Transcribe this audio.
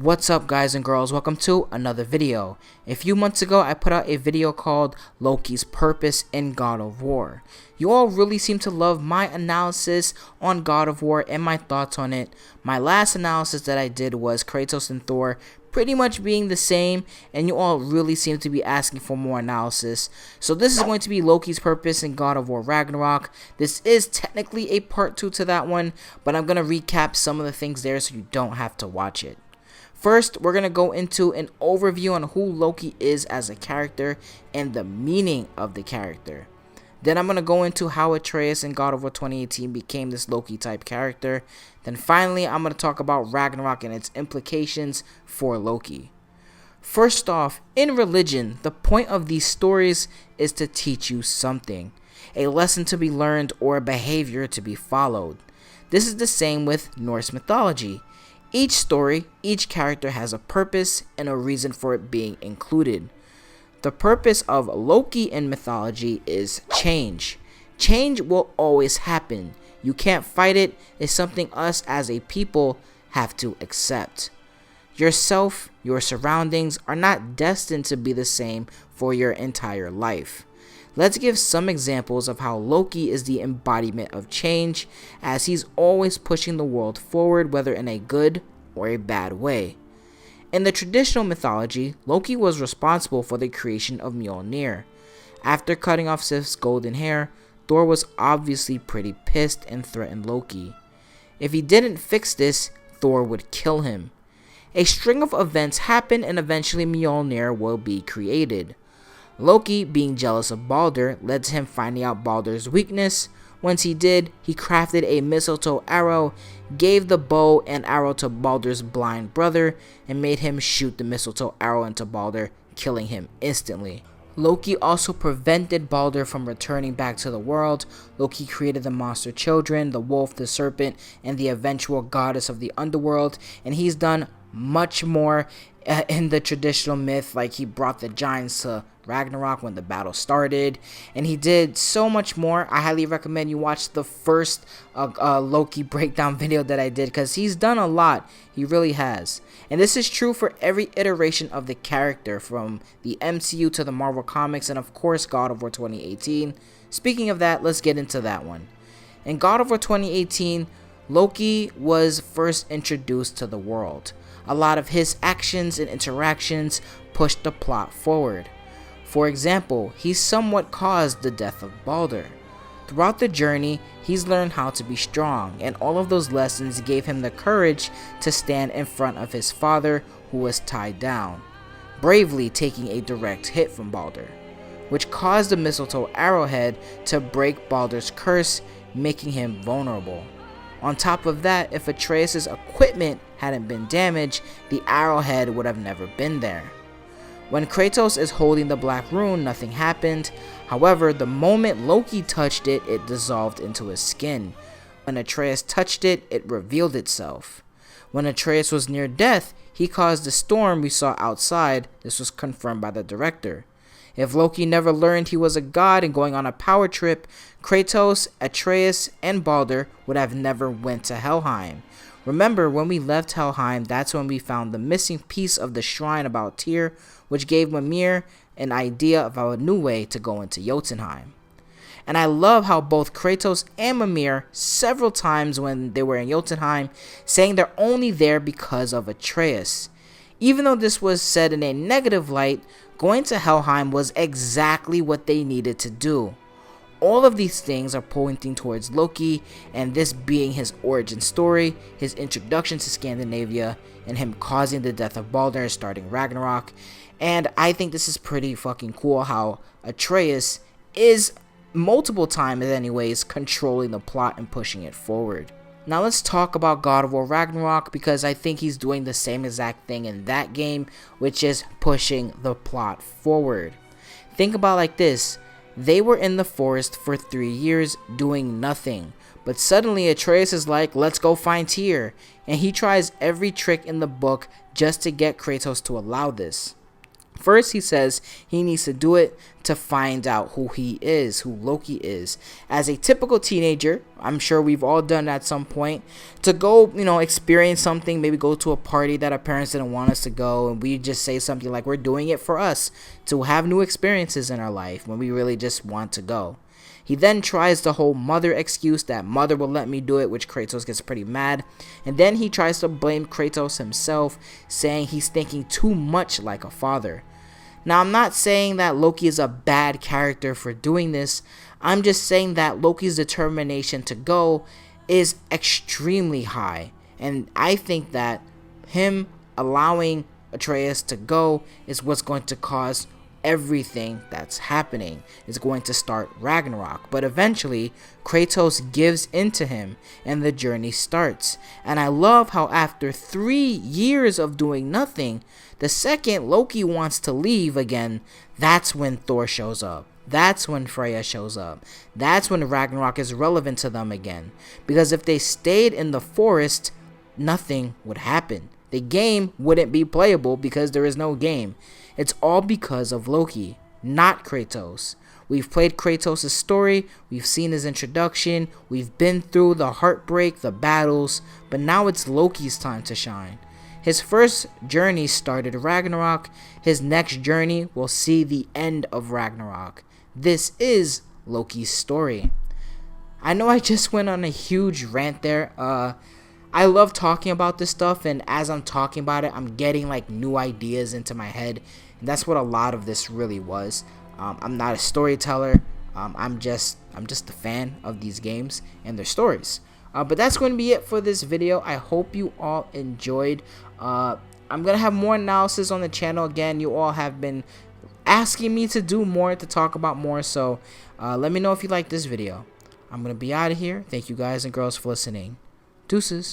What's up, guys and girls? Welcome to another video. A few months ago I put out a video called Loki's Purpose in God of War. You all really seem to love my analysis on God of War and my thoughts on it. My last analysis that I did was Kratos and Thor pretty much being the same, and you all really seem to be asking for more analysis. So this is going to be Loki's Purpose in God of War Ragnarok. This is technically a part 2 to that one, but I'm going to recap some of the things there so you don't have to watch it. First, we're going to go into an overview on who Loki is as a character and the meaning of the character. Then I'm going to go into how Atreus in God of War 2018 became this Loki type character. Then finally, I'm going to talk about Ragnarok and its implications for Loki. First off, in religion, the point of these stories is to teach you something, a lesson to be learned or a behavior to be followed. This is the same with Norse mythology. Each story, each character has a purpose and a reason for it being included. The purpose of Loki in mythology is change. Change will always happen. You can't fight it. It's something us as a people have to accept. Yourself, your surroundings are not destined to be the same for your entire life. Let's give some examples of how Loki is the embodiment of change, as he's always pushing the world forward, whether in a good or a bad way. In the traditional mythology, Loki was responsible for the creation of Mjolnir. After cutting off Sif's golden hair, Thor was obviously pretty pissed and threatened Loki. If he didn't fix this, Thor would kill him. A string of events happen and eventually Mjolnir will be created. Loki, being jealous of Balder, led to him finding out Balder's weakness. Once he did, he crafted a mistletoe arrow, gave the bow and arrow to Balder's blind brother, and made him shoot the mistletoe arrow into Balder, killing him instantly. Loki also prevented Balder from returning back to the world. Loki created the monster children, the wolf, the serpent, and the eventual goddess of the underworld, and he's done much more in the traditional myth. Like, he brought the giants to Ragnarok when the battle started, and he did so much more. I highly recommend you watch the first Loki breakdown video that I did, because he's done a lot. He really has. And this is true for every iteration of the character, from the MCU to the Marvel Comics, and of course God of War 2018. Speaking of that, let's get into that one. In God of War 2018, Loki was first introduced to the world. A lot of his actions and interactions pushed the plot forward. For example, he somewhat caused the death of Balder. Throughout the journey, he's learned how to be strong, and all of those lessons gave him the courage to stand in front of his father, who was tied down, bravely taking a direct hit from Balder, which caused the mistletoe arrowhead to break Balder's curse, making him vulnerable. On top of that, if Atreus' equipment hadn't been damaged, the arrowhead would have never been there. When Kratos is holding the Black Rune, nothing happened. However, the moment Loki touched it, it dissolved into his skin. When Atreus touched it, it revealed itself. When Atreus was near death, he caused the storm we saw outside. This was confirmed by the director. If Loki never learned he was a god and going on a power trip, Kratos, Atreus, and Balder would have never went to Helheim. Remember, when we left Helheim, that's when we found the missing piece of the shrine about Tyr, which gave Mimir an idea of a new way to go into Jotunheim. And I love how both Kratos and Mimir, several times when they were in Jotunheim, saying they're only there because of Atreus. Even though this was said in a negative light, going to Helheim was exactly what they needed to do. All of these things are pointing towards Loki, and this being his origin story, his introduction to Scandinavia, and him causing the death of Balder and starting Ragnarok. And I think this is pretty fucking cool how Atreus is, multiple times anyways, controlling the plot and pushing it forward. Now let's talk about God of War Ragnarok, because I think he's doing the same exact thing in that game, which is pushing the plot forward. Think about it like this. They were in the forest for 3 years doing nothing, but suddenly Atreus is like, let's go find Tyr, and he tries every trick in the book just to get Kratos to allow this. First, he says he needs to do it to find out who he is, who Loki is. As a typical teenager, I'm sure we've all done that at some point, to go, experience something, maybe go to a party that our parents didn't want us to go, and we just say something like we're doing it for us, to have new experiences in our life when we really just want to go. He then tries the whole mother excuse, that mother will let me do it, which Kratos gets pretty mad. And then he tries to blame Kratos himself, saying he's thinking too much like a father. Now, I'm not saying that Loki is a bad character for doing this. I'm just saying that Loki's determination to go is extremely high. And I think that him allowing Atreus to go is what's going to cause everything that's happening. Is going to start Ragnarok. But eventually, Kratos gives into him and the journey starts. And I love how after 3 years of doing nothing, the second Loki wants to leave again, that's when Thor shows up. That's when Freya shows up. That's when Ragnarok is relevant to them again. Because if they stayed in the forest, nothing would happen. The game wouldn't be playable because there is no game. It's all because of Loki, not Kratos. We've played Kratos' story, we've seen his introduction, we've been through the heartbreak, the battles, but now it's Loki's time to shine. His first journey started Ragnarok. His next journey will see the end of Ragnarok. This is Loki's story. I know I just went on a huge rant there. I love talking about this stuff, and as I'm talking about it, I'm getting like new ideas into my head. And that's what a lot of this really was. I'm not a storyteller. I'm just a fan of these games and their stories. But that's going to be it for this video. I hope you all enjoyed. I'm going to have more analysis on the channel. Again, you all have been asking me to do more, to talk about more. So let me know if you like this video. I'm going to be out of here. Thank you guys and girls for listening. Deuces.